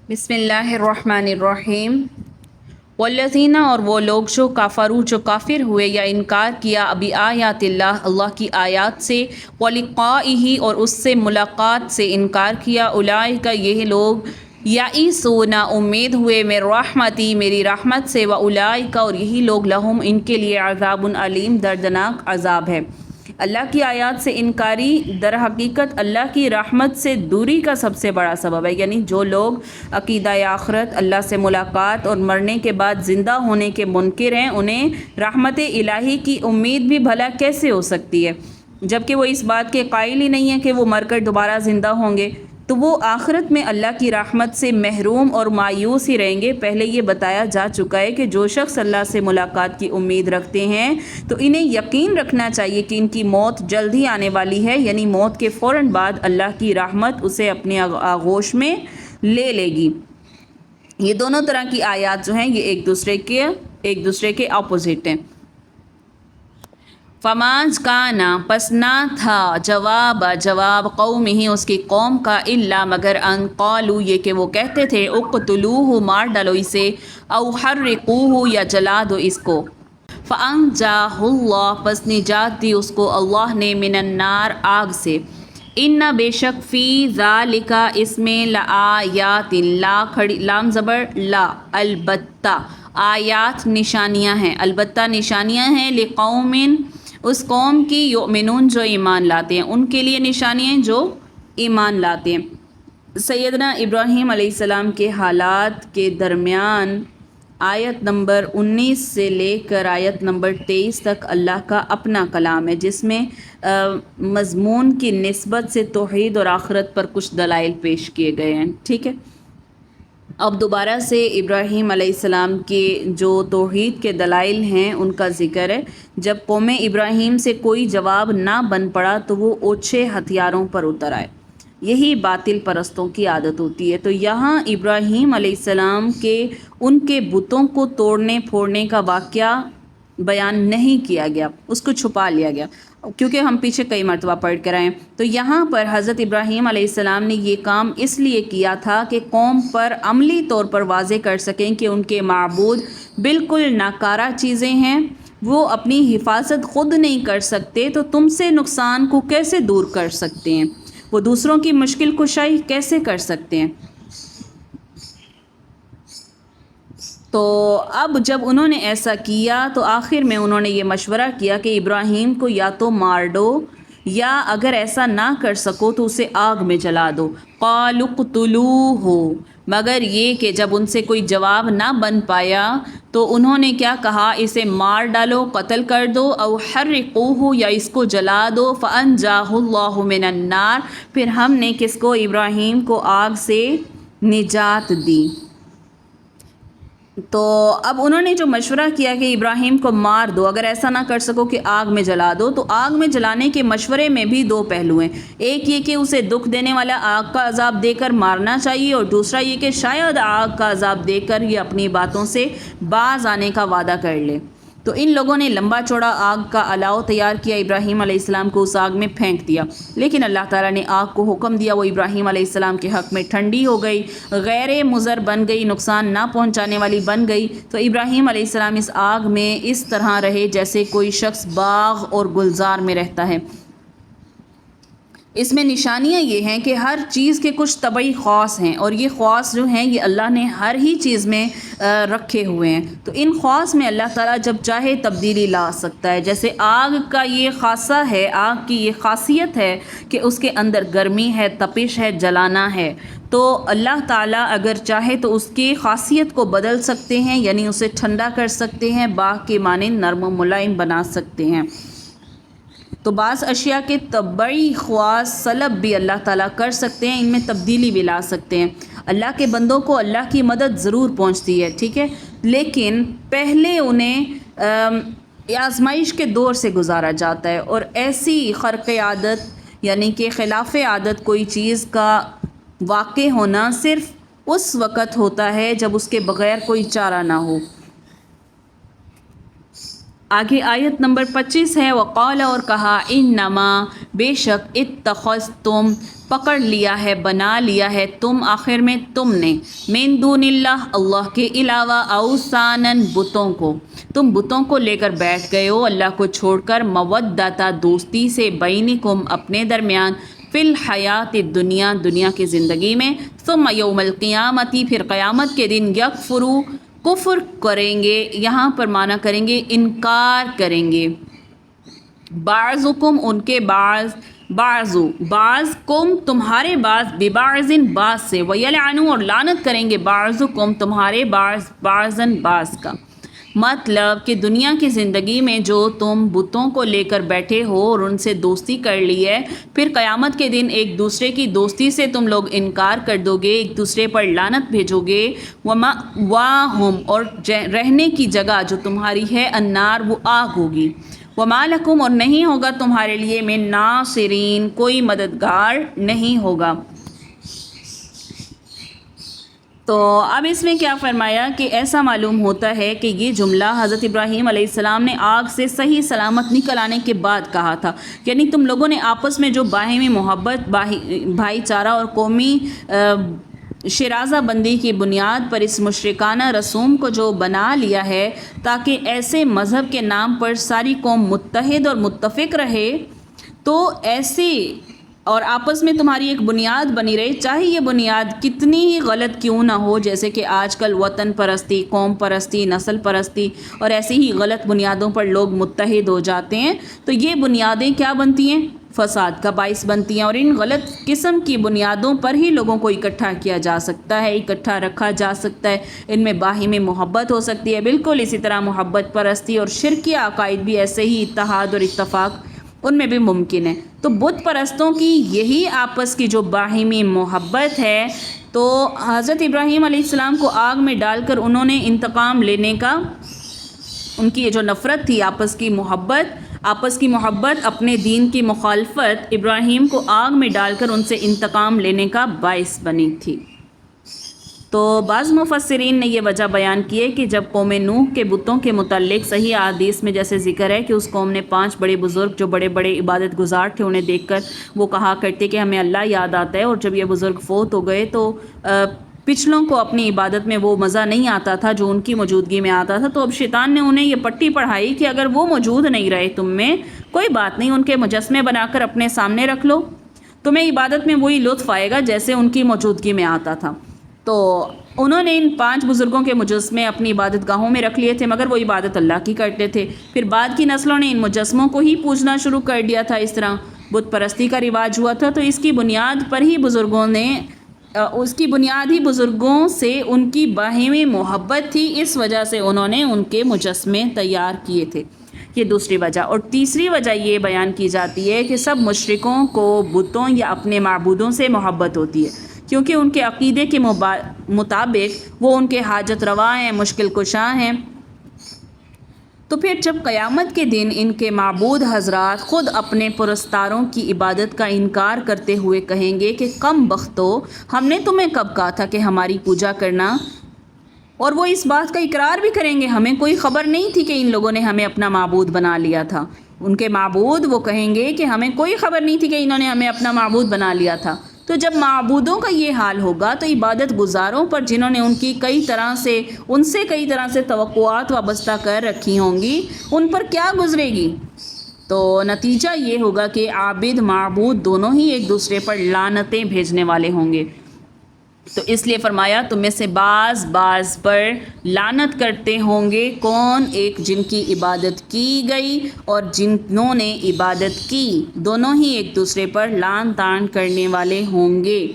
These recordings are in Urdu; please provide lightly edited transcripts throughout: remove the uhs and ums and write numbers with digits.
بسم اللہ الرحمن الرحیم۔ والذین، اور وہ لوگ جو کافروا، جو کافر ہوئے یا انکار کیا، ابی آیات اللہ، اللہ کی آیات سے، ولقائہ، اور اس سے ملاقات سے انکار کیا، اولئک، یہ لوگ، یئسون، امید ہوئے، من رحمتی، میری رحمت سے، واولئک، اور یہی لوگ، لہم، ان کے لیے، عذاب علیم، دردناک عذاب ہے۔ اللہ کی آیات سے انکاری در حقیقت اللہ کی رحمت سے دوری کا سب سے بڑا سبب ہے، یعنی جو لوگ عقیدہ آخرت، اللہ سے ملاقات اور مرنے کے بعد زندہ ہونے کے منکر ہیں، انہیں رحمت الہی کی امید بھی بھلا کیسے ہو سکتی ہے، جبکہ وہ اس بات کے قائل ہی نہیں ہیں کہ وہ مر کر دوبارہ زندہ ہوں گے، تو وہ آخرت میں اللہ کی رحمت سے محروم اور مایوس ہی رہیں گے۔ پہلے یہ بتایا جا چکا ہے کہ جو شخص اللہ سے ملاقات کی امید رکھتے ہیں تو انہیں یقین رکھنا چاہیے کہ ان کی موت جلد ہی آنے والی ہے، یعنی موت کے فوراً بعد اللہ کی رحمت اسے اپنے آغوش میں لے لے گی۔ یہ دونوں طرح کی آیات جو ہیں یہ ایک دوسرے کے اپوزٹ ہیں۔ فماج کانا، پس نہ تھا، جواب قومہ، اس کی قوم کا، الا، مگر، ان قالوا، یہ کہ وہ کہتے تھے، اقتلوہ، مار ڈالو اسے، او حرقوہ، یا جلا دو اس کو، فانجاہ اللہ، پس نجات دی اس کو اللہ نے، من النار، آگ سے، ان، بے شک، فی ذالک، اس میں، لآیات، لا کھڑی، لام زبر لا، البتہ، آیات، نشانیاں ہیں، البتہ نشانیاں ہیں، لقوم، اس قوم کی، یؤمنون، جو ایمان لاتے ہیں، ان کے لیے نشانیاں ہیں جو ایمان لاتے ہیں۔ سیدنا ابراہیم علیہ السلام کے حالات کے درمیان آیت نمبر 19 سے لے کر آیت نمبر 23 تک اللہ کا اپنا کلام ہے، جس میں مضمون کی نسبت سے توحید اور آخرت پر کچھ دلائل پیش کیے گئے ہیں، ٹھیک ہے۔ اب دوبارہ سے ابراہیم علیہ السلام کے جو توحید کے دلائل ہیں ان کا ذکر ہے۔ جب قوم ابراہیم سے کوئی جواب نہ بن پڑا تو وہ اوچھے ہتھیاروں پر اتر آئے، یہی باطل پرستوں کی عادت ہوتی ہے۔ تو یہاں ابراہیم علیہ السلام کے ان کے بتوں کو توڑنے پھوڑنے کا واقعہ بیان نہیں کیا گیا، اس کو چھپا لیا گیا، کیونکہ ہم پیچھے کئی مرتبہ پڑھ کر آئے ہیں۔ تو یہاں پر حضرت ابراہیم علیہ السلام نے یہ کام اس لیے کیا تھا کہ قوم پر عملی طور پر واضح کر سکیں کہ ان کے معبود بالکل ناکارہ چیزیں ہیں، وہ اپنی حفاظت خود نہیں کر سکتے تو تم سے نقصان کو کیسے دور کر سکتے ہیں، وہ دوسروں کی مشکل کشائی کیسے کر سکتے ہیں۔ تو اب جب انہوں نے ایسا کیا تو آخر میں انہوں نے یہ مشورہ کیا کہ ابراہیم کو یا تو مار دو، یا اگر ایسا نہ کر سکو تو اسے آگ میں جلا دو۔ قالوا اقتلوہ، مگر یہ کہ جب ان سے کوئی جواب نہ بن پایا تو انہوں نے کیا کہا، اسے مار ڈالو، قتل کر دو، او حرقوہ، یا اس کو جلا دو، فانجاہ اللہ من النار، پھر ہم نے کس کو، ابراہیم کو، آگ سے نجات دی۔ تو اب انہوں نے جو مشورہ کیا کہ ابراہیم کو مار دو، اگر ایسا نہ کر سکو کہ آگ میں جلا دو، تو آگ میں جلانے کے مشورے میں بھی دو پہلو ہیں، ایک یہ کہ اسے دکھ دینے والا آگ کا عذاب دے کر مارنا چاہیے، اور دوسرا یہ کہ شاید آگ کا عذاب دے کر یہ اپنی باتوں سے باز آنے کا وعدہ کر لے۔ تو ان لوگوں نے لمبا چوڑا آگ کا الاؤ تیار کیا، ابراہیم علیہ السلام کو اس آگ میں پھینک دیا، لیکن اللہ تعالیٰ نے آگ کو حکم دیا، وہ ابراہیم علیہ السلام کے حق میں ٹھنڈی ہو گئی، غیر مضر بن گئی، نقصان نہ پہنچانے والی بن گئی۔ تو ابراہیم علیہ السلام اس آگ میں اس طرح رہے جیسے کوئی شخص باغ اور گلزار میں رہتا ہے۔ اس میں نشانیاں یہ ہیں کہ ہر چیز کے کچھ طبعی خواص ہیں، اور یہ خواص جو ہیں یہ اللہ نے ہر ہی چیز میں رکھے ہوئے ہیں، تو ان خواص میں اللہ تعالیٰ جب چاہے تبدیلی لا سکتا ہے۔ جیسے آگ کا یہ خاصہ ہے، آگ کی یہ خاصیت ہے کہ اس کے اندر گرمی ہے، تپش ہے، جلانا ہے، تو اللہ تعالیٰ اگر چاہے تو اس کی خاصیت کو بدل سکتے ہیں، یعنی اسے ٹھنڈا کر سکتے ہیں، باغ کے مانند نرم و ملائم بنا سکتے ہیں۔ تو بعض اشیاء کے طبعی خواص سلب بھی اللہ تعالیٰ کر سکتے ہیں، ان میں تبدیلی بھی لا سکتے ہیں۔ اللہ کے بندوں کو اللہ کی مدد ضرور پہنچتی ہے، ٹھیک ہے، لیکن پہلے انہیں آزمائش کے دور سے گزارا جاتا ہے، اور ایسی خرق عادت یعنی کہ خلاف عادت کوئی چیز کا واقع ہونا صرف اس وقت ہوتا ہے جب اس کے بغیر کوئی چارہ نہ ہو۔ آگے آیت نمبر 25 ہے، وقال اور کہا، انما بے شک اتخذتم پکڑ لیا ہے، بنا لیا ہے تم، آخر میں تم نے، من دون اللہ اللہ کے علاوہ، اوثانن بتوں کو، تم بتوں کو لے کر بیٹھ گئے ہو اللہ کو چھوڑ کر، مودتا دوستی سے، بینکم اپنے درمیان، فی الحیات الدنیا دنیا کی زندگی میں، ثم یوم القیامتی پھر قیامت کے دن، یکفرو کفر کریں گے، یہاں پر معنی کریں گے انکار کریں گے، بعضکم ان کے بعض کم تمہارے بعض، ببعض بعض سے، ویلعنو اور لعنت کریں گے، بعضکم تمہارے بعضاً بعض کا، مطلب کہ دنیا کی زندگی میں جو تم بتوں کو لے کر بیٹھے ہو اور ان سے دوستی کر لی ہے، پھر قیامت کے دن ایک دوسرے کی دوستی سے تم لوگ انکار کر دو گے، ایک دوسرے پر لعنت بھیجو گے، ومأواہم اور رہنے کی جگہ جو تمہاری ہے، النار وہ آگ ہوگی، وما لکم اور نہیں ہوگا تمہارے لیے، من ناصرین کوئی مددگار نہیں ہوگا۔ تو اب اس میں کیا فرمایا کہ ایسا معلوم ہوتا ہے کہ یہ جملہ حضرت ابراہیم علیہ السلام نے آگ سے صحیح سلامت نکل آنے کے بعد کہا تھا، یعنی تم لوگوں نے آپس میں جو باہمی محبت، بھائی چارہ اور قومی شرازہ بندی کی بنیاد پر اس مشرکانہ رسوم کو جو بنا لیا ہے تاکہ ایسے مذہب کے نام پر ساری قوم متحد اور متفق رہے، تو ایسے اور آپس میں تمہاری ایک بنیاد بنی رہے، چاہے یہ بنیاد کتنی ہی غلط کیوں نہ ہو، جیسے کہ آج کل وطن پرستی، قوم پرستی، نسل پرستی اور ایسی ہی غلط بنیادوں پر لوگ متحد ہو جاتے ہیں، تو یہ بنیادیں کیا بنتی ہیں؟ فساد کا باعث بنتی ہیں، اور ان غلط قسم کی بنیادوں پر ہی لوگوں کو اکٹھا کیا جا سکتا ہے، اکٹھا رکھا جا سکتا ہے، ان میں باہمی محبت ہو سکتی ہے، بالکل اسی طرح محبت پرستی اور شرکی عقائد بھی ایسے ہی اتحاد اور اتفاق ان میں بھی ممکن ہے۔ تو بت پرستوں کی یہی آپس کی جو باہمی محبت ہے، تو حضرت ابراہیم علیہ السلام کو آگ میں ڈال کر انہوں نے انتقام لینے کا، ان کی یہ جو نفرت تھی، آپس کی محبت اپنے دین کی مخالفت، ابراہیم کو آگ میں ڈال کر ان سے انتقام لینے کا باعث بنی تھی۔ تو بعض مفسرین نے یہ وجہ بیان کی ہے کہ جب قوم نوح کے بتوں کے متعلق صحیح احادیث میں جیسے ذکر ہے کہ اس قوم نے 5 بڑے بزرگ جو بڑے بڑے عبادت گزار تھے انہیں دیکھ کر وہ کہا کرتے کہ ہمیں اللہ یاد آتا ہے، اور جب یہ بزرگ فوت ہو گئے تو پچھلوں کو اپنی عبادت میں وہ مزہ نہیں آتا تھا جو ان کی موجودگی میں آتا تھا، تو اب شیطان نے انہیں یہ پٹی پڑھائی کہ اگر وہ موجود نہیں رہے تم میں، کوئی بات نہیں، ان کے مجسمے بنا کر اپنے سامنے رکھ لو، تمہیں عبادت میں وہی لطف آئے گا جیسے ان کی موجودگی میں آتا تھا۔ تو انہوں نے ان 5 بزرگوں کے مجسمے اپنی عبادت گاہوں میں رکھ لیے تھے، مگر وہ عبادت اللہ کی کرتے تھے۔ پھر بعد کی نسلوں نے ان مجسموں کو ہی پوجنا شروع کر دیا تھا، اس طرح بت پرستی کا رواج ہوا تھا، تو اس کی بنیاد ہی بزرگوں سے ان کی باہمی محبت تھی، اس وجہ سے انہوں نے ان کے مجسمے تیار کیے تھے۔ یہ دوسری وجہ، اور تیسری وجہ یہ بیان کی جاتی ہے کہ سب مشرکوں کو بتوں یا اپنے معبودوں سے محبت ہوتی ہے، کیونکہ ان کے عقیدے کے مطابق وہ ان کے حاجت روا ہیں، مشکل کشاں ہیں۔ تو پھر جب قیامت کے دن ان کے معبود حضرات خود اپنے پرستاروں کی عبادت کا انکار کرتے ہوئے کہیں گے کہ کم بختو، ہم نے تمہیں کب کہا تھا کہ ہماری پوجا کرنا، اور وہ اس بات کا اقرار بھی کریں گے ہمیں کوئی خبر نہیں تھی کہ ان لوگوں نے ہمیں اپنا معبود بنا لیا تھا۔ ان کے معبود وہ کہیں گے کہ ہمیں کوئی خبر نہیں تھی کہ انہوں نے ہمیں اپنا معبود بنا لیا تھا۔ تو جب معبودوں کا یہ حال ہوگا تو عبادت گزاروں پر جنہوں نے ان سے کئی طرح سے توقعات وابستہ کر رکھی ہوں گی، ان پر کیا گزرے گی؟ تو نتیجہ یہ ہوگا کہ عابد معبود دونوں ہی ایک دوسرے پر لعنتیں بھیجنے والے ہوں گے۔ تو اس لیے فرمایا تم میں سے بعض پر لعنت کرتے ہوں گے، کون؟ ایک جن کی عبادت کی گئی اور جنہوں نے عبادت کی، دونوں ہی ایک دوسرے پر لعن طعن کرنے والے ہوں گے۔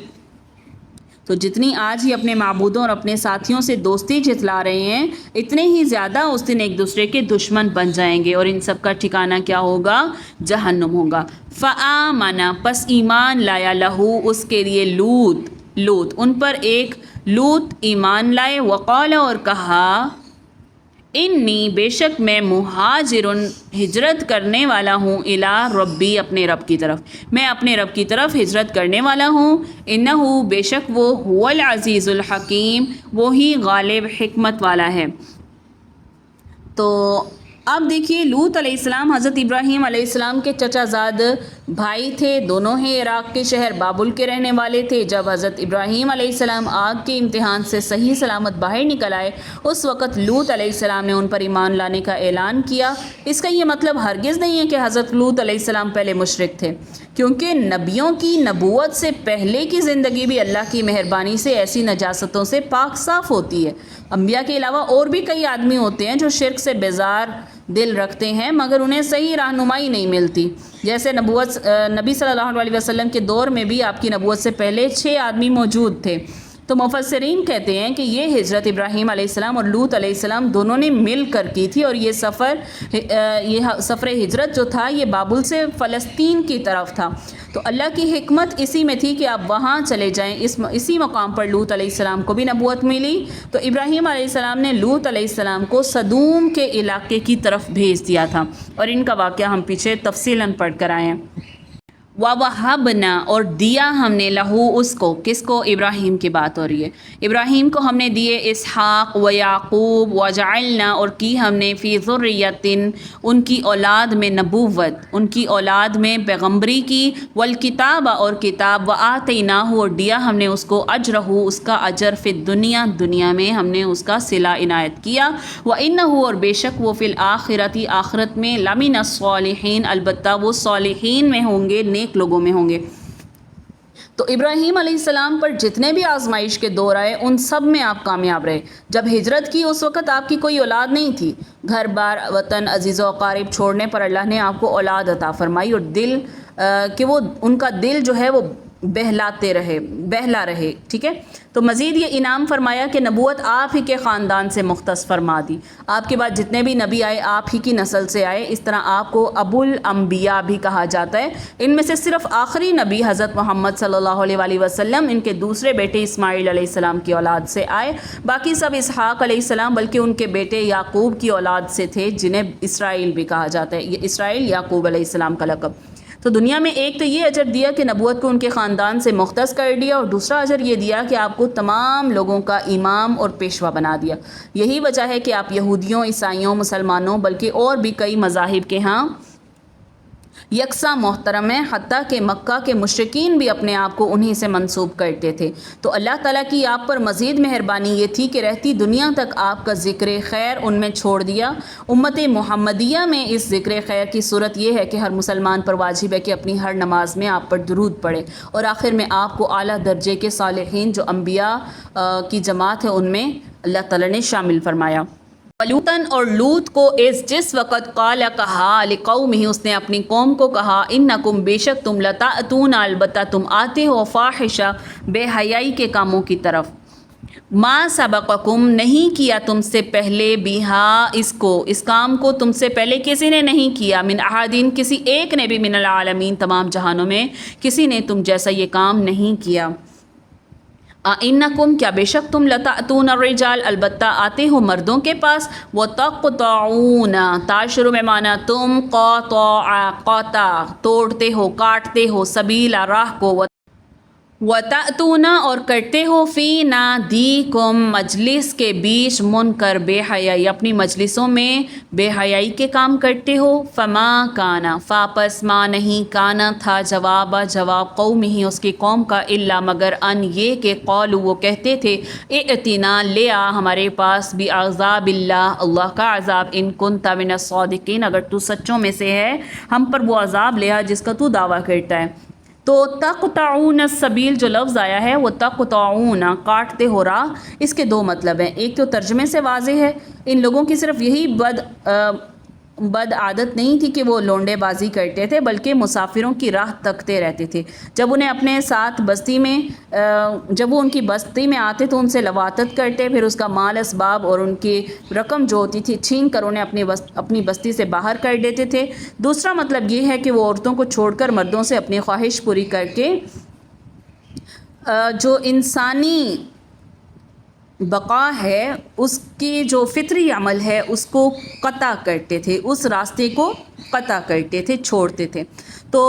تو جتنی آج ہی اپنے معبودوں اور اپنے ساتھیوں سے دوستی جتلا رہے ہیں، اتنے ہی زیادہ اس دن ایک دوسرے کے دشمن بن جائیں گے، اور ان سب کا ٹھکانہ کیا ہوگا؟ جہنم ہوگا۔ فآمن پس ایمان لایا لہو اس کے لیے لوط ان پر ایک لوط ایمان لائے، وقال اور کہا انی بے شک میں مہاجرن ہجرت کرنے والا ہوں، الی ربی اپنے رب کی طرف، میں اپنے رب کی طرف ہجرت کرنے والا ہوں، انہو بے شک وہ هو العزیز الحکیم وہی غالب حکمت والا ہے۔ تو اب دیکھیے لوط علیہ السلام حضرت ابراہیم علیہ السلام کے چچا زاد بھائی تھے، دونوں ہی عراق کے شہر بابل کے رہنے والے تھے۔ جب حضرت ابراہیم علیہ السلام آگ کے امتحان سے صحیح سلامت باہر نکل آئے، اس وقت لوط علیہ السلام نے ان پر ایمان لانے کا اعلان کیا۔ اس کا یہ مطلب ہرگز نہیں ہے کہ حضرت لوط علیہ السلام پہلے مشرک تھے، کیونکہ نبیوں کی نبوت سے پہلے کی زندگی بھی اللہ کی مہربانی سے ایسی نجاستوں سے پاک صاف ہوتی ہے۔ انبیاء کے علاوہ اور بھی کئی آدمی ہوتے ہیں جو شرک سے بیزار دل رکھتے ہیں، مگر انہیں صحیح رہنمائی نہیں ملتی۔ جیسے نبی صلی اللہ علیہ وسلم کے دور میں بھی آپ کی نبوت سے پہلے 6 آدمی موجود تھے۔ تو مفسرین کہتے ہیں کہ یہ ہجرت ابراہیم علیہ السلام اور لوط علیہ السلام دونوں نے مل کر کی تھی، اور یہ سفر ہجرت جو تھا یہ بابل سے فلسطین کی طرف تھا۔ تو اللہ کی حکمت اسی میں تھی کہ آپ وہاں چلے جائیں۔ اسی مقام پر لوط علیہ السلام کو بھی نبوت ملی، تو ابراہیم علیہ السلام نے لوط علیہ السلام کو صدوم کے علاقے کی طرف بھیج دیا تھا، اور ان کا واقعہ ہم پیچھے تفصیلاً پڑھ کر آئے ہیں۔ وَوَهَبْنَا اور دیا ہم نے لہو اس کو، کس کو؟ ابراہیم کی بات ہو رہی ہے۔ ابراہیم کو ہم نے دیے اسحاق و یعقوب، وجعلنا اور کی ہم نے فی ذریۃ ان کی اولاد میں نبوت، ان کی اولاد میں پیغمبری کی، والکتاب اور کتاب، وآتیناہ اور دیا ہم نے اس کو اجرہ اس کا اجر، فی الدنیا دنیا میں ہم نے اس کا صلہ عنایت کیا، وانہ اور بے شک وہ فی الآخرۃ آخرت میں لمن الصالحین البتہ وہ صالحین میں ہوں گے، نیک لوگوں میں ہوں گے۔ تو ابراہیم علیہ السلام پر جتنے بھی آزمائش کے دور آئے ان سب میں آپ کامیاب رہے۔ جب ہجرت کی اس وقت آپ کی کوئی اولاد نہیں تھی، گھر بار وطن عزیز و اقارب چھوڑنے پر اللہ نے آپ کو اولاد عطا فرمائی، اور دل کہ وہ ان کا دل جو ہے وہ بہلا رہے، ٹھیک ہے۔ تو مزید یہ انعام فرمایا کہ نبوت آپ ہی کے خاندان سے مختص فرما دی، آپ کے بعد جتنے بھی نبی آئے آپ ہی کی نسل سے آئے۔ اس طرح آپ کو ابو الانبیاء بھی کہا جاتا ہے۔ ان میں سے صرف آخری نبی حضرت محمد صلی اللہ علیہ وآلہ وسلم ان کے دوسرے بیٹے اسماعیل علیہ السلام کی اولاد سے آئے، باقی سب اسحاق علیہ السلام بلکہ ان کے بیٹے یعقوب کی اولاد سے تھے، جنہیں اسرائیل بھی کہا جاتا ہے۔ یہ اسرائیل یعقوب علیہ السلام کا لقب۔ تو دنیا میں ایک تو یہ اجر دیا کہ نبوت کو ان کے خاندان سے مختص کر دیا، اور دوسرا اجر یہ دیا کہ آپ کو تمام لوگوں کا امام اور پیشوا بنا دیا۔ یہی وجہ ہے کہ آپ یہودیوں، عیسائیوں، مسلمانوں بلکہ اور بھی کئی مذاہب کے ہاں یکساں محترم ہیں، حتیٰ کہ مکہ کے مشرکین بھی اپنے آپ کو انہی سے منسوب کرتے تھے۔ تو اللہ تعالیٰ کی آپ پر مزید مہربانی یہ تھی کہ رہتی دنیا تک آپ کا ذکر خیر ان میں چھوڑ دیا۔ امت محمدیہ میں اس ذکر خیر کی صورت یہ ہے کہ ہر مسلمان پر واجب ہے کہ اپنی ہر نماز میں آپ پر درود پڑھے، اور آخر میں آپ کو اعلیٰ درجے کے صالحین جو انبیاء کی جماعت ہے ان میں اللہ تعالیٰ نے شامل فرمایا۔ ولوطن اور لوط کو جس وقت قال کہا لقومہ اس نے اپنی قوم کو کہا، انکم بے شک تم لتأتون البتہ تم آتے ہو فاحشہ بے حیائی کے کاموں کی طرف، ما سبقکم نہیں کیا تم سے پہلے بہا اس کام کو تم سے پہلے کسی نے نہیں کیا، من احدین کسی ایک نے بھی، من العالمین تمام جہانوں میں کسی نے تم جیسا یہ کام نہیں کیا۔ انکم کیا بے شک تم لتأتون الرجال البتہ آتے ہو مردوں کے پاس، وتقطعون تا شروع میں مانا تم، قطع توڑتے ہو کاٹتے ہو، سبیلا راہ کو، وتأتون اور کرتے ہو، فی نادیکم مجلس کے بیچ، منکر بے حیائی اپنی مجلسوں میں بے حیائی کے کام کرتے ہو۔ فما کانا فاپس ما نہیں، کانا تھا جواب قومہ اس کی قوم کا، الا مگر ان یہ کہ قالوا وہ کہتے تھے، ائتنا لے آ ہمارے پاس، بعذاب اللہ اللہ کا عذاب، ان کنت من الصادقین اگر تو سچوں میں سے ہے ہم پر وہ عذاب لے آ جس کا تو دعویٰ کرتا ہے۔ تو تقطعون السبیل جو لفظ آیا ہے وہ تقطعون کاٹتے ہو راہ، اس کے 2 مطلب ہیں۔ ایک تو ترجمے سے واضح ہے، ان لوگوں کی صرف یہی بد عادت نہیں تھی کہ وہ لونڈے بازی کرتے تھے، بلکہ مسافروں کی راہ تکتے رہتے تھے۔ جب انہیں اپنے ساتھ جب وہ ان کی بستی میں آتے تو ان سے لواطت کرتے، پھر اس کا مال اسباب اور ان کی رقم جو ہوتی تھی چھین کر انہیں اپنی بستی سے باہر کر دیتے تھے۔ دوسرا مطلب یہ ہے کہ وہ عورتوں کو چھوڑ کر مردوں سے اپنی خواہش پوری کر کے جو انسانی بقا ہے اس کی جو فطری عمل ہے اس کو قطع کرتے تھے، اس راستے کو قطع کرتے تھے، چھوڑتے تھے۔ تو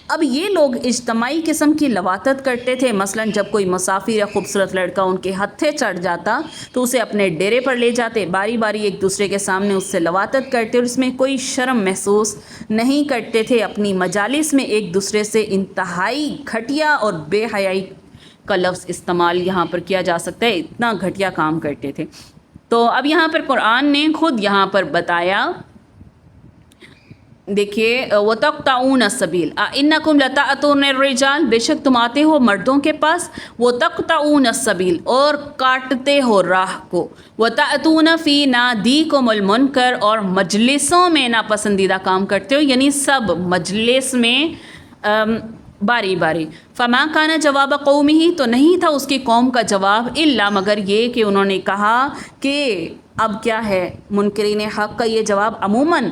اب یہ لوگ اجتماعی قسم کی لواطت کرتے تھے، مثلاً جب کوئی مسافر یا خوبصورت لڑکا ان کے ہتھے چڑھ جاتا تو اسے اپنے ڈیرے پر لے جاتے، باری باری ایک دوسرے کے سامنے اس سے لواطت کرتے اور اس میں کوئی شرم محسوس نہیں کرتے تھے۔ اپنی مجالس میں ایک دوسرے سے انتہائی گھٹیا اور بے حیائی کا لفظ استعمال یہاں پر کیا جا سکتا ہے، اتنا گھٹیا کام کرتے تھے۔ تو اب یہاں پر قرآن نے خود یہاں پر بتایا، دیکھیے وَتَقْطَعُونَ السَّبِيلَ اِنَّكُمْ لَتَأْتُونَ الرِّجَالَ، بے شک تم آتے ہو مردوں کے پاس، وَتَقْطَعُونَ السَّبِيلَ اور کاٹتے ہو راہ کو، وَتَأْتُونَ فِي نَادِيكُمُ الْمُنْكَرَ اور مجلسوں میں ناپسندیدہ کام کرتے ہو، یعنی سب مجلس میں باری باری۔ فَمَا كَانَ جَوَابَ قَوْمِهِ، تو نہیں تھا اس کی قوم کا جواب، الا مگر یہ کہ انہوں نے کہا کہ اب کیا ہے، منکرین حق کا یہ جواب عموماً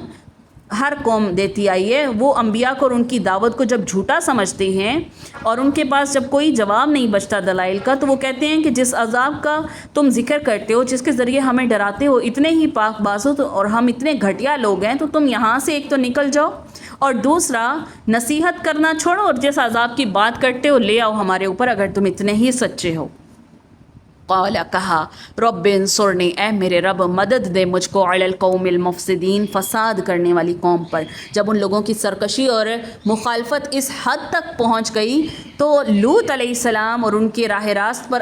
ہر قوم دیتی آئی ہے، وہ انبیاء کو اور ان کی دعوت کو جب جھوٹا سمجھتے ہیں اور ان کے پاس جب کوئی جواب نہیں بچتا دلائل کا، تو وہ کہتے ہیں کہ جس عذاب کا تم ذکر کرتے ہو، جس کے ذریعے ہمیں ڈراتے ہو، اتنے ہی پاک باز ہو اور ہم اتنے گھٹیا لوگ ہیں، تو تم یہاں سے ایک تو نکل جاؤ اور دوسرا نصیحت کرنا چھوڑو اور جس عذاب کی بات کرتے ہو لے آؤ ہمارے اوپر اگر تم اتنے ہی سچے ہو۔ قال کہا رب انصرنی، اے میرے رب مدد دے مجھ کو، علی القوم المفسدین، فساد کرنے والی قوم پر۔ جب ان لوگوں کی سرکشی اور مخالفت اس حد تک پہنچ گئی تو لوط علیہ السلام اور ان کے راہ راست پر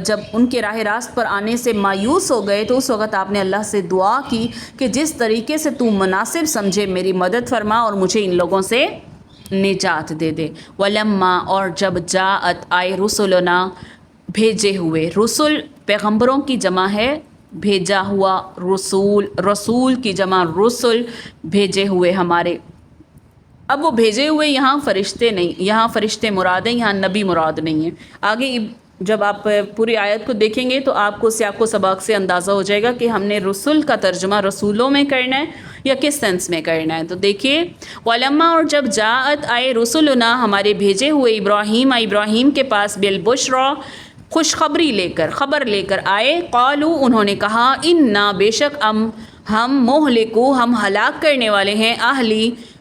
جب ان کے راہ راست پر آنے سے مایوس ہو گئے تو اس وقت آپ نے اللہ سے دعا کی کہ جس طریقے سے تو مناسب سمجھے میری مدد فرما اور مجھے ان لوگوں سے نجات دے دے۔ ولما، اور جب جاءت آئے رسلنا، بھیجے ہوئے، رسول پیغمبروں کی جمع ہے، بھیجا ہوا رسول، رسول کی جمع رسل، بھیجے ہوئے ہمارے۔ اب وہ بھیجے ہوئے یہاں فرشتے نہیں، یہاں فرشتے مراد ہیں، یہاں نبی مراد نہیں ہے۔ آگے جب آپ پوری آیت کو دیکھیں گے تو آپ کو سیاق و سباق سے اندازہ ہو جائے گا کہ ہم نے رسول کا ترجمہ رسولوں میں کرنا ہے یا کس سینس میں کرنا ہے۔ تو دیکھیے ولما، اور جب جاءت آئے رسولنا، ہمارے بھیجے ہوئے، ابراہیم کے پاس، بالبشرا، خوشخبری لے کر، خبر لے کر آئے، قالو، انہوں نے کہا، انا، بے شک ہم مہلکو، ہم ہلاک کرنے والے ہیں،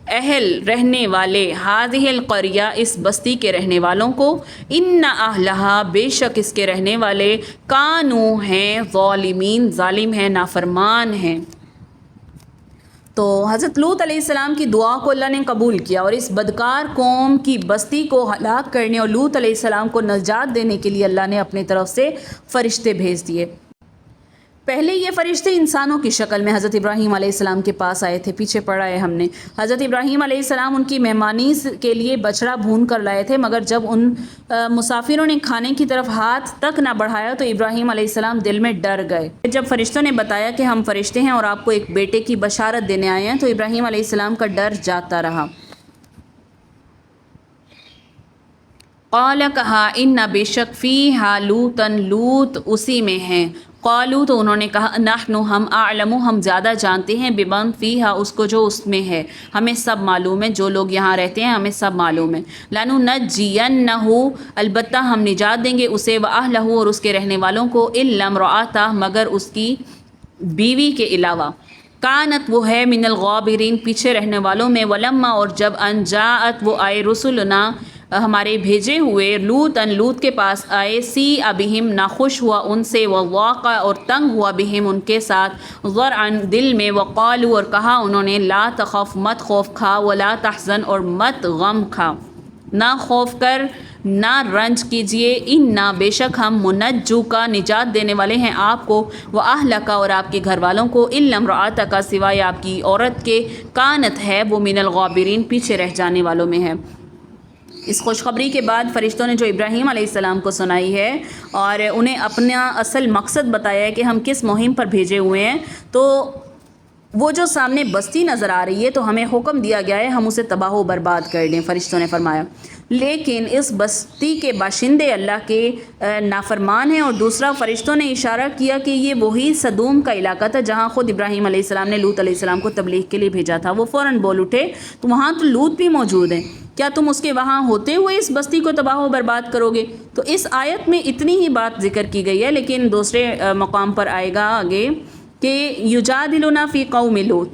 اہل رہنے والے، ہذہ القریہ، اس بستی کے رہنے والوں کو، ان اہلہا، بے شک اس کے رہنے والے، کانو ہیں، ظالمین، ظالم ہیں، نافرمان ہیں۔ تو حضرت لوط علیہ السلام کی دعا کو اللہ نے قبول کیا اور اس بدکار قوم کی بستی کو ہلاک کرنے اور لوط علیہ السلام کو نجات دینے کے لیے اللہ نے اپنی طرف سے فرشتے بھیج دیے۔ پہلے یہ فرشتے انسانوں کی شکل میں حضرت ابراہیم علیہ السلام کے پاس آئے تھے، پیچھے پڑھا ہے ہم نے۔ حضرت ابراہیم علیہ السلام ان کی مہمانی کے لیے بچڑا بھون کر لائے تھے، مگر جب ان مسافروں نے کھانے کی طرف ہاتھ تک نہ بڑھایا تو ابراہیم علیہ السلام دل میں ڈر گئے۔ جب فرشتوں نے بتایا کہ ہم فرشتے ہیں اور آپ کو ایک بیٹے کی بشارت دینے آئے ہیں تو ابراہیم علیہ السلام کا ڈر جاتا رہا۔ قال، کہا، ان، بے شک، فیہا لوطن، لوط اسی میں ہیں، قالو، تو انہوں نے کہا، نحن، ہم، اعلم، ہم زیادہ جانتے ہیں، بمن فیہا، اس کو جو اس میں ہے، ہمیں سب معلوم ہے، جو لوگ یہاں رہتے ہیں ہمیں سب معلوم ہے۔ لننجینہ، البتہ ہم نجات دیں گے اسے، واہلہ، اور اس کے رہنے والوں کو، الا امرأتہ، مگر اس کی بیوی کے علاوہ، کانت، وہ ہے، من الغابرین، پیچھے رہنے والوں میں، ولما، اور جب ان جاءت، وہ آئے، رسلنا، ہمارے بھیجے ہوئے، لوط کے پاس آئے، سی ابہم، ناخوش ہوا ان سے، وواقع، اور تنگ ہوا، بہم، ان کے ساتھ، ذرعن، دل میں، وقالو، اور کہا انہوں نے، لا تخف، مت خوف کھا، ولا تحزن، اور مت غم کھا، نہ خوف کر، نہ رنج کیجئے، انا، بے شک ہم، منجو کا، نجات دینے والے ہیں آپ کو، واہلک، اور آپ کے گھر والوں کو، الا امرأتک، سوائے آپ کی عورت کے، کانت، ہے وہ، من الغابرین، پیچھے رہ جانے والوں میں ہے۔ اس خوشخبری کے بعد فرشتوں نے جو ابراہیم علیہ السلام کو سنائی ہے اور انہیں اپنا اصل مقصد بتایا ہے کہ ہم کس مہم پر بھیجے ہوئے ہیں، تو وہ جو سامنے بستی نظر آ رہی ہے تو ہمیں حکم دیا گیا ہے ہم اسے تباہ و برباد کر دیں، فرشتوں نے فرمایا، لیکن اس بستی کے باشندے اللہ کے نافرمان ہیں۔ اور دوسرا، فرشتوں نے اشارہ کیا کہ یہ وہی صدوم کا علاقہ تھا جہاں خود ابراہیم علیہ السلام نے لوط علیہ السلام کو تبلیغ کے لیے بھیجا تھا۔ وہ فوراً بول اٹھے، تو وہاں تو لوط بھی موجود ہیں، کیا تم اس کے وہاں ہوتے ہوئے اس بستی کو تباہ و برباد کرو گے؟ تو اس آیت میں اتنی ہی بات ذکر کی گئی ہے، لیکن دوسرے مقام پر آئے گا آگے کہ یجادلنا فی قوم لوط،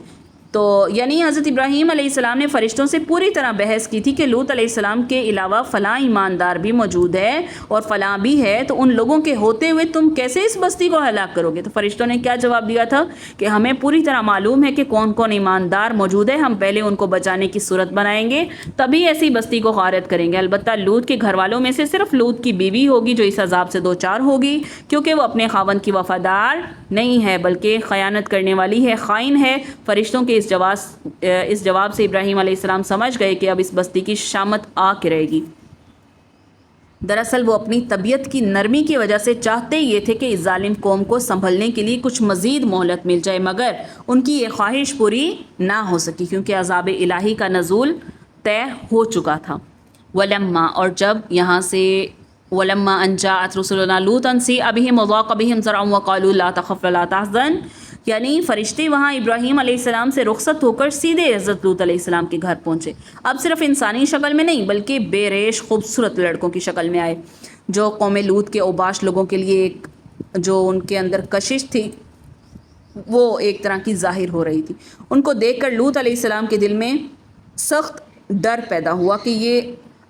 تو یعنی حضرت ابراہیم علیہ السلام نے فرشتوں سے پوری طرح بحث کی تھی کہ لوط علیہ السلام کے علاوہ فلاں ایماندار بھی موجود ہے اور فلاں بھی ہے، تو ان لوگوں کے ہوتے ہوئے تم کیسے اس بستی کو ہلاک کرو گے؟ تو فرشتوں نے کیا جواب دیا تھا کہ ہمیں پوری طرح معلوم ہے کہ کون کون ایماندار موجود ہے، ہم پہلے ان کو بچانے کی صورت بنائیں گے، تبھی ایسی بستی کو غارت کریں گے۔ البتہ لوط کے گھر والوں میں سے صرف لوط کی بیوی ہوگی جو اس عذاب سے دوچار ہوگی، کیونکہ وہ اپنے خاوند کی وفادار نہیں ہے بلکہ خیانت کرنے والی ہے، خائن ہے۔ فرشتوں کے اس جواب سے ابراہیم علیہ السلام سمجھ گئے کہ اب اس بستی کی شامت آ کے رہے گی۔ دراصل وہ اپنی طبیعت کی نرمی کی وجہ سے چاہتے یہ تھے کہ اس ظالم قوم کو سنبھلنے کے لیے کچھ مزید مہلت مل جائے، مگر ان کی یہ خواہش پوری نہ ہو سکی کیونکہ عذاب الہی کا نزول طے ہو چکا تھا۔ ولما، اور جب یہاں سے ولما ان جاءت رسلنا لوطا سیء بهم وضاق بهم ذرعا وقالوا لا تخف ولا تحزن، یعنی فرشتے وہاں ابراہیم علیہ السلام سے رخصت ہو کر سیدھے حضرت لوط علیہ السلام کے گھر پہنچے، اب صرف انسانی شکل میں نہیں بلکہ بے ریش خوبصورت لڑکوں کی شکل میں آئے، جو قوم لوط کے اوباش لوگوں کے لیے ایک جو ان کے اندر کشش تھی وہ ایک طرح کی ظاہر ہو رہی تھی۔ ان کو دیکھ کر لوط علیہ السلام کے دل میں سخت ڈر پیدا ہوا کہ یہ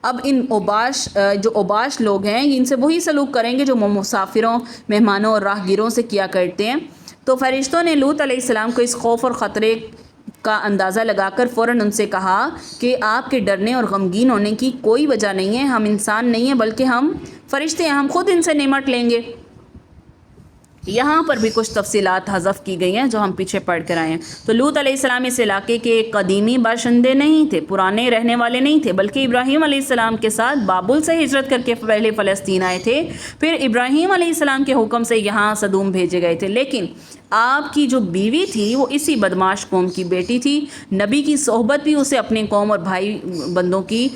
اب ان جو اوباش لوگ ہیں ان سے وہی سلوک کریں گے جو مسافروں، مہمانوں اور راہگیروں سے کیا کرتے ہیں۔ تو فرشتوں نے لوط علیہ السلام کو اس خوف اور خطرے کا اندازہ لگا کر فوراً ان سے کہا کہ آپ کے ڈرنے اور غمگین ہونے کی کوئی وجہ نہیں ہے، ہم انسان نہیں ہیں بلکہ ہم فرشتے ہیں، ہم خود ان سے نمٹ لیں گے۔ یہاں پر بھی کچھ تفصیلات حذف کی گئی ہیں جو ہم پیچھے پڑھ کر آئے ہیں۔ تو لوط علیہ السلام اس علاقے کے قدیمی باشندے نہیں تھے، پرانے رہنے والے نہیں تھے، بلکہ ابراہیم علیہ السلام کے ساتھ بابل سے ہجرت کر کے پہلے فلسطین آئے تھے، پھر ابراہیم علیہ السلام کے حکم سے یہاں سدوم بھیجے گئے تھے۔ لیکن آپ کی جو بیوی تھی وہ اسی بدماش قوم کی بیٹی تھی، نبی کی صحبت بھی اسے اپنے قوم اور بھائی بندوں کی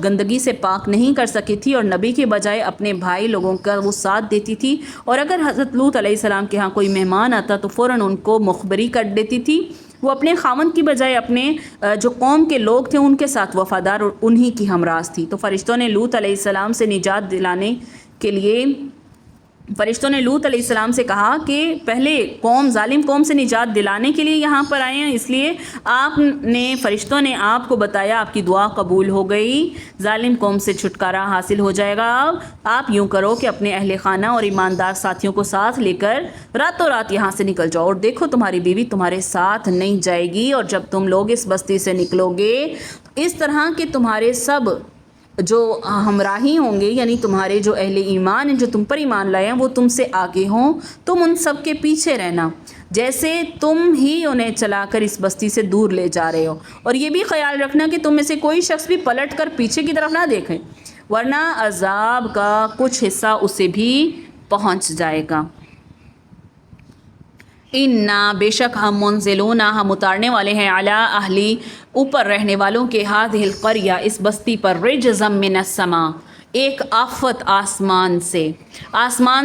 گندگی سے پاک نہیں کر سکی تھی، اور نبی کے بجائے اپنے بھائی لوگوں کا وہ ساتھ دیتی تھی، اور اگر حضرت لوط علیہ السلام کے ہاں کوئی مہمان آتا تو فوراً ان کو مخبری کر دیتی تھی۔ وہ اپنے خاوند کی بجائے اپنے جو قوم کے لوگ تھے ان کے ساتھ وفادار اور انہی کی ہمراز تھی۔ تو فرشتوں نے لوط علیہ السلام سے نجات دلانے کے لیے فرشتوں نے لوط علیہ السلام سے کہا کہ پہلے ظالم قوم سے نجات دلانے کے لیے یہاں پر آئے ہیں، اس لیے فرشتوں نے آپ کو بتایا آپ کی دعا قبول ہو گئی، ظالم قوم سے چھٹکارا حاصل ہو جائے گا۔ آپ یوں کرو کہ اپنے اہل خانہ اور ایماندار ساتھیوں کو ساتھ لے کر راتوں رات یہاں سے نکل جاؤ، اور دیکھو تمہاری بیوی تمہارے ساتھ نہیں جائے گی، اور جب تم لوگ اس بستی سے نکلو گے اس طرح کہ تمہارے سب جو ہمراہی ہوں گے، یعنی تمہارے جو اہل ایمان ہیں جو تم پر ایمان لائے ہیں وہ تم سے آگے ہوں، تم ان سب کے پیچھے رہنا جیسے تم ہی انہیں چلا کر اس بستی سے دور لے جا رہے ہو، اور یہ بھی خیال رکھنا کہ تم میں سے کوئی شخص بھی پلٹ کر پیچھے کی طرف نہ دیکھیں ورنہ عذاب کا کچھ حصہ اسے بھی پہنچ جائے گا۔ اِنَّا، بے شک ہم منزلون، ہم اتارنے والے ہیں، علی اہلی، اوپر رہنے والوں کے، ہذہ القریہ، اس بستی پر، رجزا من السماء، ایک آفت آسمان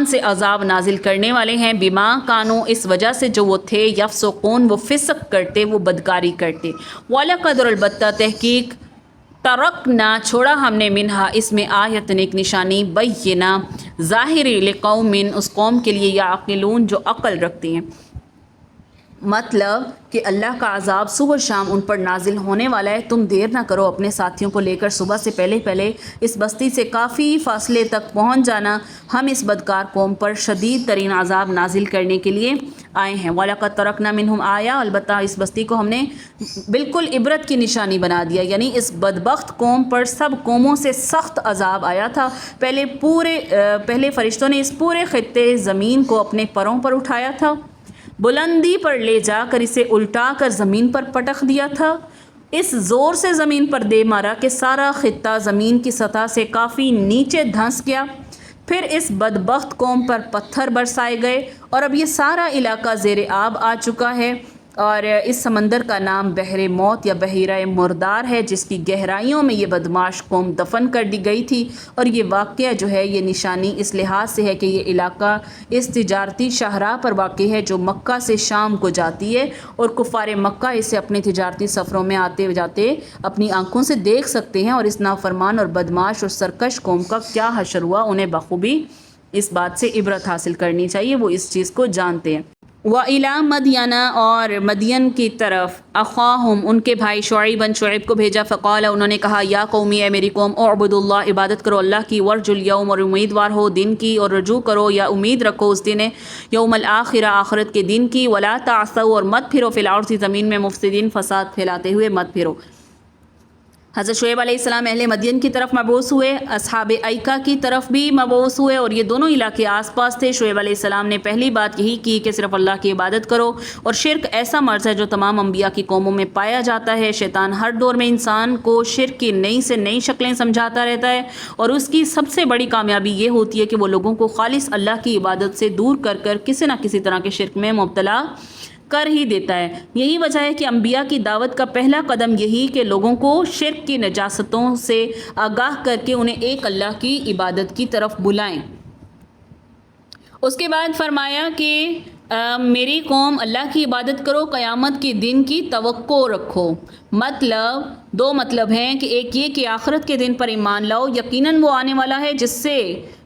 سے عذاب نازل کرنے والے ہیں، بما کانوا، اس وجہ سے جو وہ تھے، یفسقون، وہ فسق کرتے، وہ بدکاری کرتے، وَلَقَدْ، البتہ تحقیق، ترکنا، چھوڑا ہم نے، منہا، اس میں، آیتن، ایک نشانی، بینہ، ظاہری، لقوم، اس قوم کے لیے، یعقلون، جو عقل رکھتے ہیں۔ مطلب کہ اللہ کا عذاب صبح شام ان پر نازل ہونے والا ہے، تم دیر نہ کرو، اپنے ساتھیوں کو لے کر صبح سے پہلے اس بستی سے کافی فاصلے تک پہنچ جانا، ہم اس بدکار قوم پر شدید ترین عذاب نازل کرنے کے لیے آئے ہیں۔ وَلَقَدْ تَرَكْنَا مِنْهُمْ آیَةً، البتہ اس بستی کو ہم نے بالکل عبرت کی نشانی بنا دیا، یعنی اس بدبخت قوم پر سب قوموں سے سخت عذاب آیا تھا۔ پہلے فرشتوں نے اس پورے خطے زمین کو اپنے پروں پر اٹھایا تھا، بلندی پر لے جا کر اسے الٹا کر زمین پر پٹخ دیا تھا، اس زور سے زمین پر دے مارا کہ سارا خطہ زمین کی سطح سے کافی نیچے دھنس گیا، پھر اس بدبخت قوم پر پتھر برسائے گئے، اور اب یہ سارا علاقہ زیر آب آ چکا ہے، اور اس سمندر کا نام بحر موت یا بحیرہ مردار ہے، جس کی گہرائیوں میں یہ بدماش قوم دفن کر دی گئی تھی۔ اور یہ واقعہ جو ہے یہ نشانی اس لحاظ سے ہے کہ یہ علاقہ اس تجارتی شاہراہ پر واقع ہے جو مکہ سے شام کو جاتی ہے، اور کفار مکہ اسے اپنے تجارتی سفروں میں آتے جاتے اپنی آنکھوں سے دیکھ سکتے ہیں، اور اس نافرمان اور بدماش اور سرکش قوم کا کیا حشر ہوا، انہیں بخوبی اس بات سے عبرت حاصل کرنی چاہیے، وہ اس چیز کو جانتے ہیں۔ وَإِلَىٰ مَدْيَنَ اور مدین کی طرف اخواہم ان کے بھائی شعیب کو بھیجا فقال انہوں نے کہا یا قومی اے میری قوم اعبدوا اللہ عبادت کرو اللہ کی ورجو الیوم اور امیدوار ہو دن کی اور رجوع کرو یا امید رکھو اس دن یوم الآخرہ آخرت کے دن کی ولا تعثوا اور مت پھرو فی الارض زمین میں مفسدین فساد پھیلاتے ہوئے مت پھرو۔ حضرت شعیب علیہ السلام اہل مدین کی طرف مبعوث ہوئے، اصحاب ایکا کی طرف بھی مبعوث ہوئے اور یہ دونوں علاقے آس پاس تھے۔ شعیب علیہ السلام نے پہلی بات یہی کی کہ صرف اللہ کی عبادت کرو، اور شرک ایسا مرض ہے جو تمام انبیاء کی قوموں میں پایا جاتا ہے۔ شیطان ہر دور میں انسان کو شرک کی نئی سے نئی شکلیں سمجھاتا رہتا ہے، اور اس کی سب سے بڑی کامیابی یہ ہوتی ہے کہ وہ لوگوں کو خالص اللہ کی عبادت سے دور کر کر کسی نہ کسی طرح کے شرک میں مبتلا کر ہی دیتا ہے۔ یہی وجہ ہے کہ انبیاء کی دعوت کا پہلا قدم یہی کہ لوگوں کو شرک کی نجاستوں سے آگاہ کر کے انہیں ایک اللہ کی عبادت کی طرف بلائیں۔ اس کے بعد فرمایا کہ میری قوم اللہ کی عبادت کرو، قیامت کے دن کی توقع رکھو۔ مطلب دو مطلب ہیں کہ ایک یہ کہ آخرت کے دن پر ایمان لاؤ، یقیناً وہ آنے والا ہے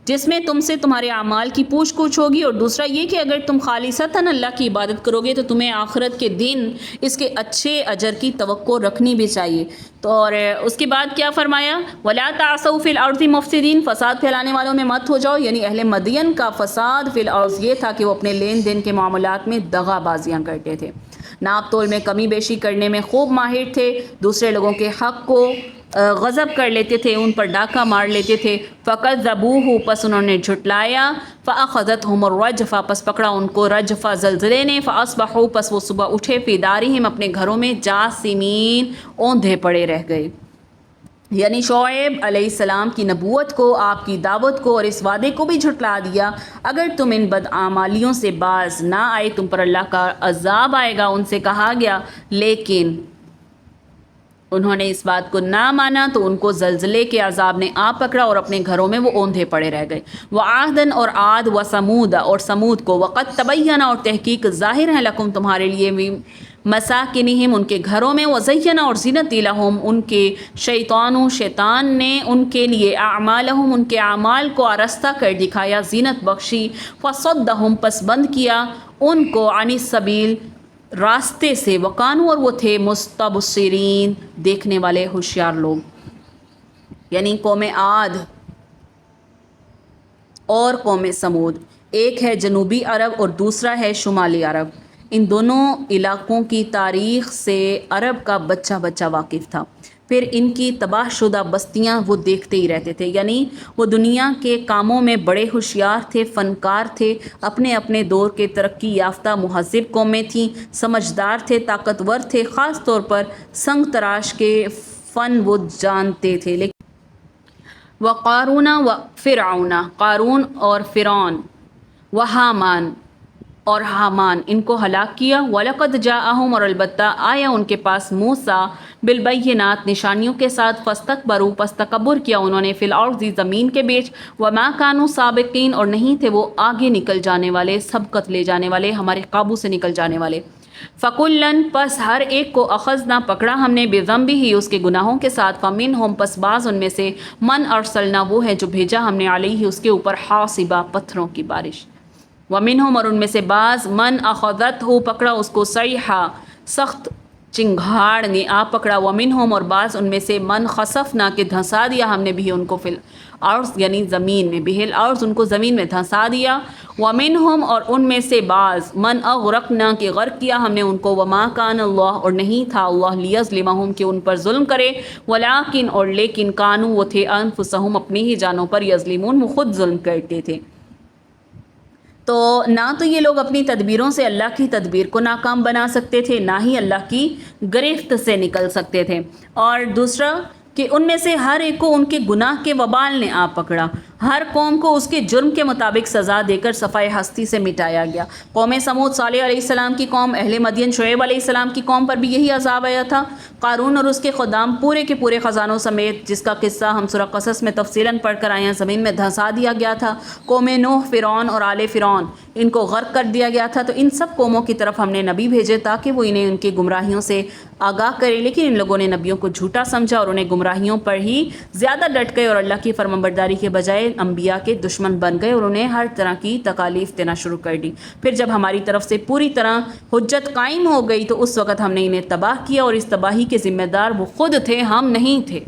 جس میں تم سے تمہارے اعمال کی پوچھ گچھ ہوگی، اور دوسرا یہ کہ اگر تم خالصتاً اللہ کی عبادت کرو گے تو تمہیں آخرت کے دن اس کے اچھے اجر کی توقع رکھنی بھی چاہیے۔ تو اور اس کے بعد کیا فرمایا؟ وَلَا تَعْثَوْا فِي الْأَرْضِ مُفْسِدِينَ، فساد پھیلانے والوں میں مت ہو جاؤ، یعنی اہل مدین کا فساد فی الارض یہ تھا کہ وہ اپنے لین دین کے معاملات میں دغا بازیاں کرتے تھے، ناپ تول میں کمی بیشی کرنے میں خوب ماہر تھے، دوسرے لوگوں کے حق کو غضب کر لیتے تھے، ان پر ڈاکہ مار لیتے تھے۔ فَكَذَّبُوهُ، پس انہوں نے جھٹلایا، فَأَخَذَتْهُمُ الرَّجْفَةُ، پس پکڑا ان کو رجفہ زلزلے نے، فَأَصْبَحُوا، پس وہ صبح اٹھے، فِي دَارِهِمْ، اپنے گھروں میں، جاثمین، اوندھے پڑے رہ گئے۔ یعنی شعیب علیہ السلام کی نبوت کو، آپ کی دعوت کو اور اس وعدے کو بھی جھٹلا دیا، اگر تم ان بدعمالیوں سے باز نہ آئے تم پر اللہ کا عذاب آئے گا، ان سے کہا گیا، لیکن انہوں نے اس بات کو نہ مانا تو ان کو زلزلے کے عذاب نے آ پکڑا اور اپنے گھروں میں وہ اوندھے پڑے رہ گئے۔ وعادن، اور عاد، وثمود، اور سمود کو، وقد تبین، اور تحقیق ظاہر ہے، لکم، تمہارے لیے، مساکنہم، ان کے گھروں میں، وزین، اور زینت لہم، ان کے شیطان نے ان کے لیے، اعمالہم، ان کے اعمال کو آرستہ کر دکھایا، زینت بخشی، فصدہم، پس بند کیا ان کو، عن السبیل، راستے سے، وقانو، اور وہ تھے، مستبصرین، دیکھنے والے ہوشیار لوگ۔ یعنی قوم عاد اور قوم سمود، ایک ہے جنوبی عرب اور دوسرا ہے شمالی عرب، ان دونوں علاقوں کی تاریخ سے عرب کا بچہ واقف تھا۔ پھر ان کی تباہ شدہ بستیاں وہ دیکھتے ہی رہتے تھے، یعنی وہ دنیا کے کاموں میں بڑے ہوشیار تھے، فنکار تھے، اپنے اپنے دور کے ترقی یافتہ مہذب قومیں تھیں، سمجھدار تھے، طاقتور تھے، خاص طور پر سنگ تراش کے فن وہ جانتے تھے۔ لیکن وقارون وفرعون، قارون اور فرعون، وحامان اور حامان، ان کو ہلاک کیا۔ وَلَقَدْ جَاءَهُمْ، اور البتہ آیا ان کے پاس موسیٰ، بالبینات، نشانیوں کے ساتھ، فاستکبروا، پس تکبر کیا انہوں نے، فی الارض، زمین کے بیچ، وما کانوا سابقین، اور نہیں تھے وہ آگے نکل جانے والے، سبقت لے جانے والے، ہمارے قابو سے نکل جانے والے۔ فَكُلًّا، پس ہر ایک کو، اخذنا، پکڑا ہم نے، بذنبہ، اس کے گناہوں کے ساتھ، فمنہم، پس بعض ان میں سے، من ارسلنا، وہ ہے جو بھیجا ہم نے، علیہ، اس کے اوپر، حاصبا، پتھروں کی بارش، ومنہم، اور ان میں سے بعض، من اخذتہ، پکڑا اس کو، صیحہ، سخت چنگھاڑ نے آ پکڑا، ومنہم، اور بعض ان میں سے، من خسفنا، کہ دھنسا دیا ہم نے بھی ان کو، فی الارض، یعنی زمین میں، بہ الارض، ان کو زمین میں دھنسا دیا، ومنہم، اور ان میں سے بعض، من اغرقنا، کہ غرق کیا ہم نے ان کو، وما کان اللہ، اور نہیں تھا اللہ، لیظلمہم، کہ ان پر ظلم کرے، ولیکن، اور لیکن، کانوا، وہ تھے، انفسہم، اپنی ہی جانوں پر، یظلمون، وہ خود ظلم کرتے تھے۔ تو نہ تو یہ لوگ اپنی تدبیروں سے اللہ کی تدبیر کو ناکام بنا سکتے تھے، نہ ہی اللہ کی گرفت سے نکل سکتے تھے، اور دوسرا کہ ان میں سے ہر ایک کو ان کے گناہ کے وبال نے آ پکڑا، ہر قوم کو اس کے جرم کے مطابق سزا دے کر صفائے ہستی سے مٹایا گیا۔ قوم سمود، صالح علیہ السلام کی قوم، اہل مدین، شعیب علیہ السلام کی قوم پر بھی یہی عذاب آیا تھا۔ قارون اور اس کے خدام پورے کے پورے خزانوں سمیت، جس کا قصہ ہم سورہ قصص میں تفصیلاً پڑھ کر آئے ہیں، زمین میں دھنسا دیا گیا تھا۔ قوم نوح، فرعون اور آل فرعون، ان کو غرق کر دیا گیا تھا۔ تو ان سب قوموں کی طرف ہم نے نبی بھیجے تاکہ وہ انہیں ان کی گمراہیوں سے آگاہ کرے، لیکن ان لوگوں نے نبیوں کو جھوٹا سمجھا اور انہیں گمراہیوں پر ہی زیادہ ڈٹ گئے، اور اللہ کی فرمانبرداری کے بجائے لیکن انبیاء کے دشمن بن گئے اور انہیں ہر طرح کی تکالیف دینا شروع کر دی. پھر جب ہماری طرف سے پوری طرح حجت قائم ہو گئی تو اس وقت ہم نے انہیں تباہ کیا، اور اس تباہی کے ذمہ دار وہ خود تھے، ہم نہیں تھے.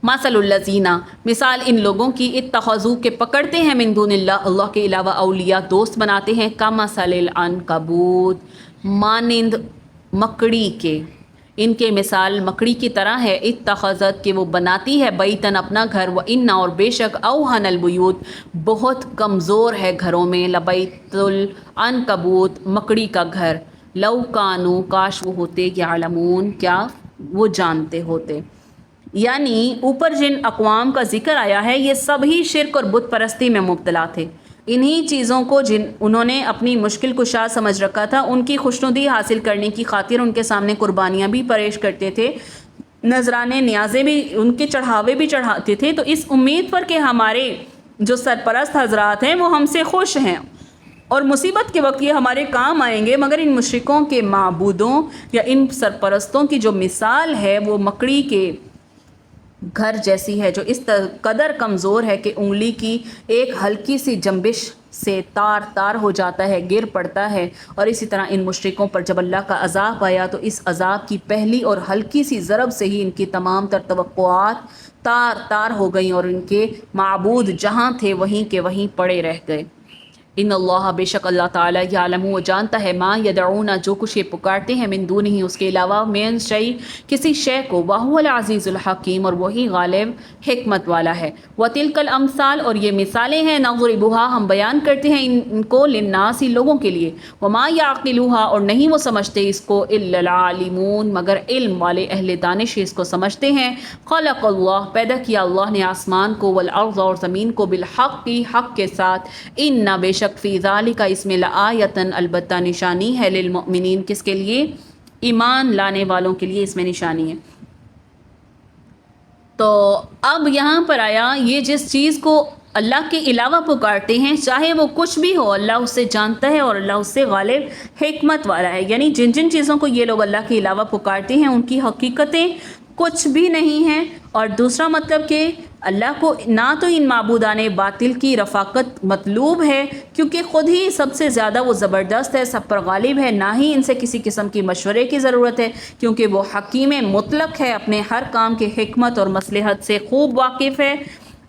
مثل الذین، مثال ان لوگوں کی اتخذوا کے پکڑتے ہیں من دون اللہ، اللہ کے علاوہ اولیاء دوست بناتے ہیں، کمثل العنکبوت، مانند مکڑی کے. ان کے مثال مکڑی کی طرح ہے، اتخذت کہ وہ بناتی ہے، بیتن اپنا گھر، وان اور بے شک اوہن البیوت بہت کمزور ہے گھروں میں، لبیت العنکبوت مکڑی کا گھر، لو کانوا کاش وہ ہوتے، یعلمون کیا وہ جانتے ہوتے. یعنی اوپر جن اقوام کا ذکر آیا ہے یہ سبھی شرک اور بت پرستی میں مبتلا تھے. انہی چیزوں کو جن انہوں نے اپنی مشکل کشا سمجھ رکھا تھا، ان کی خوشنودی حاصل کرنے کی خاطر ان کے سامنے قربانیاں بھی پیش کرتے تھے، نذرانے نیازیں بھی، ان کے چڑھاوے بھی چڑھاتے تھے، تو اس امید پر کہ ہمارے جو سرپرست حضرات ہیں وہ ہم سے خوش ہیں اور مصیبت کے وقت یہ ہمارے کام آئیں گے. مگر ان مشرکوں کے معبودوں یا ان سرپرستوں کی جو مثال ہے وہ مکڑی کے گھر جیسی ہے، جو اس قدر کمزور ہے کہ انگلی کی ایک ہلکی سی جنبش سے تار تار ہو جاتا ہے، گر پڑتا ہے. اور اسی طرح ان مشرکوں پر جب اللہ کا عذاب آیا تو اس عذاب کی پہلی اور ہلکی سی ضرب سے ہی ان کی تمام تر توقعات تار تار ہو گئیں اور ان کے معبود جہاں تھے وہیں کے وہیں پڑے رہ گئے. ان اللہ بے شک اللہ تعالیٰ یعلم وہ جانتا ہے، ما یدعون جو کچھ یہ پکارتے ہیں، من دونہ اس کے علاوہ، من شیء کسی شے کو، وہو العزیز الحکیم اور وہی غالب حکمت والا ہے. وتلک الامثال اور یہ مثالیں ہیں، نضربها ہم بیان کرتے ہیں ان کو، للناس لوگوں کے لیے، وما یعقلها اور نہیں وہ سمجھتے اس کو، الا العالمون مگر علم والے اہل دانش اس کو سمجھتے ہیں. خلق اللہ پیدا کیا اللہ نے آسمان کو، والارض اور زمین کو، بالحق حق کے ساتھ، ان بے شک فی ذالک اس میں لآیتن البتہ نشانی ہے، للمؤمنین کس کے لیے؟ ایمان لانے والوں کے لیے اس میں نشانی ہے. تو اب یہاں پر آیا یہ جس چیز کو اللہ کے علاوہ پکارتے ہیں، چاہے وہ کچھ بھی ہو، اللہ اس سے جانتا ہے اور اللہ اس سے غالب حکمت والا ہے. یعنی جن جن چیزوں کو یہ لوگ اللہ کے علاوہ پکارتے ہیں ان کی حقیقتیں کچھ بھی نہیں ہیں. اور دوسرا مطلب کہ اللہ کو نہ تو ان معبودان باطل کی رفاقت مطلوب ہے کیونکہ خود ہی سب سے زیادہ وہ زبردست ہے، سب پر غالب ہے، نہ ہی ان سے کسی قسم کی مشورے کی ضرورت ہے کیونکہ وہ حکیم مطلق ہے، اپنے ہر کام کے حکمت اور مصلحت سے خوب واقف ہے.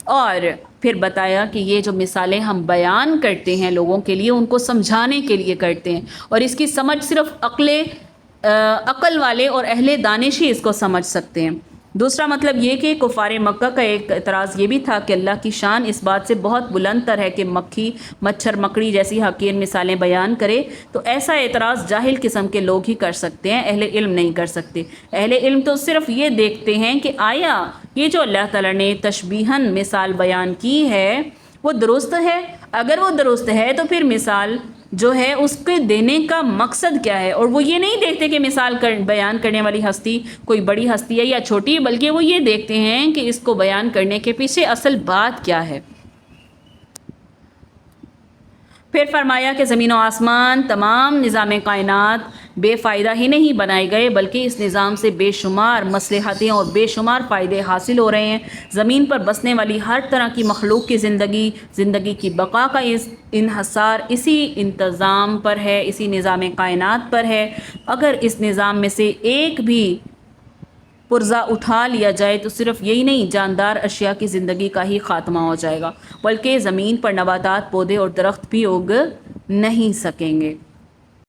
اور پھر بتایا کہ یہ جو مثالیں ہم بیان کرتے ہیں لوگوں کے لیے ان کو سمجھانے کے لیے کرتے ہیں، اور اس کی سمجھ صرف عقل والے اور اہل دانش ہی اس کو سمجھ سکتے ہیں. دوسرا مطلب یہ کہ کفار مکہ کا ایک اعتراض یہ بھی تھا کہ اللہ کی شان اس بات سے بہت بلند تر ہے کہ مکھی مچھر مکڑی جیسی حقیر مثالیں بیان کرے، تو ایسا اعتراض جاہل قسم کے لوگ ہی کر سکتے ہیں، اہل علم نہیں کر سکتے. اہل علم تو صرف یہ دیکھتے ہیں کہ آیا یہ جو اللہ تعالیٰ نے تشبیہاً مثال بیان کی ہے وہ درست ہے، اگر وہ درست ہے تو پھر مثال جو ہے اس کے دینے کا مقصد کیا ہے. اور وہ یہ نہیں دیکھتے کہ مثال بیان کرنے والی ہستی کوئی بڑی ہستی ہے یا چھوٹی، بلکہ وہ یہ دیکھتے ہیں کہ اس کو بیان کرنے کے پیچھے اصل بات کیا ہے. پھر فرمایا کہ زمین و آسمان تمام نظام کائنات بے فائدہ ہی نہیں بنائے گئے بلکہ اس نظام سے بے شمار مصلحتیں اور بے شمار فائدے حاصل ہو رہے ہیں. زمین پر بسنے والی ہر طرح کی مخلوق کی زندگی کی بقا کا انحصار اسی انتظام پر ہے، اسی نظام کائنات پر ہے. اگر اس نظام میں سے ایک بھی پرزہ اٹھا لیا جائے تو صرف یہی نہیں، جاندار اشیاء کی زندگی کا ہی خاتمہ ہو جائے گا، بلکہ زمین پر نباتات، پودے اور درخت بھی اگ نہیں سکیں گے.